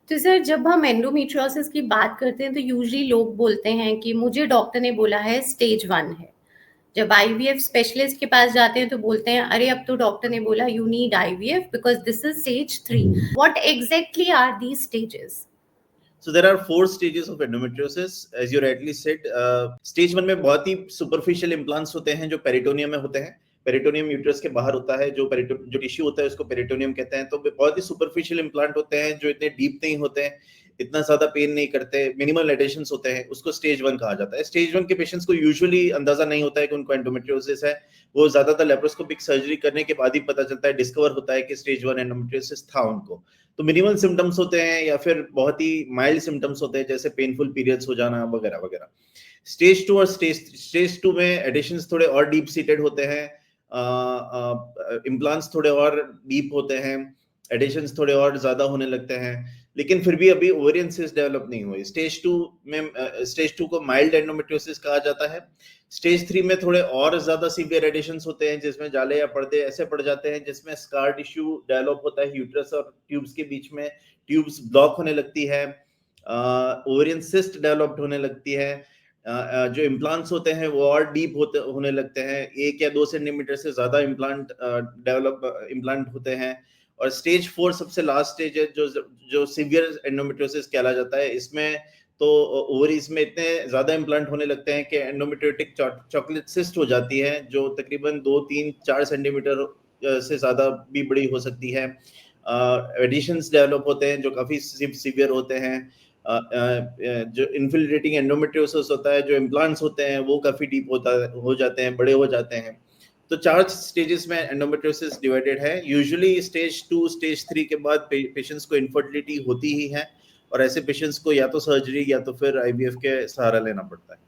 तो सर जब हम एंडोमेट्रियोसिस की बात करते हैं तो यूजुअली लोग बोलते हैं कि मुझे डॉक्टर ने बोला है स्टेज 1 है। जब आईवीएफ स्पेशलिस्ट के पास जाते हैं तो बोलते हैं अरे अब तो डॉक्टर ने बोला you need IVF because this is stage 3। What exactly are these stages? So there are 4 stages of endometriosis, as you rightly said. Stage 1 में बहुत ही superficial implants होते हैं जो पेरिटोनियम में होते हैं। पेरिटोनियम यूट्रस के बाहर होता है, जो टिश्यू होता है उसको पेरिटोनियम कहते हैं। तो बहुत ही सुपरफिशियल इम्प्लांट होते हैं जो इतने डीप नहीं होते हैं, इतना ज्यादा पेन नहीं करते, मिनिमल एडिशंस होते हैं, उसको स्टेज 1 कहा जाता है। स्टेज 1 के पेशेंट्स को यूजुअली अंदाजा नहीं होता है कि उनको एंडोमेट्रियोसिस है। वो ज्यादातर लेप्रोस्कोपिक सर्जरी करने के बाद ही पता चलता है, डिस्कवर होता है कि स्टेज 1 एंडोमेट्रियोसिस था उनको। तो मिनिमल सिम्टम्स होते हैं या फिर बहुत ही माइल्ड सिम्टम्स होते हैं, जैसे पेनफुल पीरियड्स हो जाना वगैरह वगैरह। स्टेज 2 और स्टेज 2 में एडिशंस थोड़े और डीप सीटेड होते हैं, इम्प्लांट्स थोड़े और डीप होते हैं, एडिशंस थोड़े और ज्यादा होने लगते हैं, लेकिन फिर भी अभी ओवेरियन सिस्ट डेवलप नहीं हुई। स्टेज 2 में स्टेज 2 को माइल्ड एंडोमेट्रियोसिस कहा जाता है। स्टेज 3 में थोड़े और ज्यादा सीवियर एडिशंस होते हैं, जिसमें जाले या पर्दे ऐसे पड़ जाते हैं जिसमें स्कार टिश्यू डेवलप होता है यूट्रस और ट्यूब्स के बीच में, ट्यूब्स ब्लॉक होने लगती है, ओवेरियन सिस्ट डेवलप्ड होने लगती है। जो इम्प्लांट्स होते हैं वो और डीप होने लगते हैं, 1 या 2 सेंटीमीटर से ज्यादा इम्प्लांट होते हैं। और स्टेज 4 सबसे लास्ट स्टेज है जो सीवियर एंडोमेट्रियोसिस कहला जाता है। इसमें तो ओवरीज में इतने ज्यादा इम्प्लांट होने लगते हैं कि एंडोमेट्रियोटिक चॉकलेट सिस्ट हो जाती है, जो तकरीबन 2, 3, 4 सेंटीमीटर से ज्यादा भी बड़ी हो सकती है। एडिशंस डेवलप होते हैं जो काफी सीवियर होते हैं। जो इन्फिल्ट्रेटिंग एंडोमेट्रियोसिस होता है, जो इम्प्लांट्स होते हैं वो काफी डीप हो जाते हैं, बड़े हो जाते हैं। तो 4 स्टेजेस में एंडोमेट्रियोसिस डिवाइडेड है। यूजुअली स्टेज 2 स्टेज 3 के बाद पेशेंट्स को इनफर्टिलिटी होती ही है, और ऐसे पेशेंट्स को या तो सर्जरी या तो फिर आईवीएफ के सहारा लेना पड़ता है।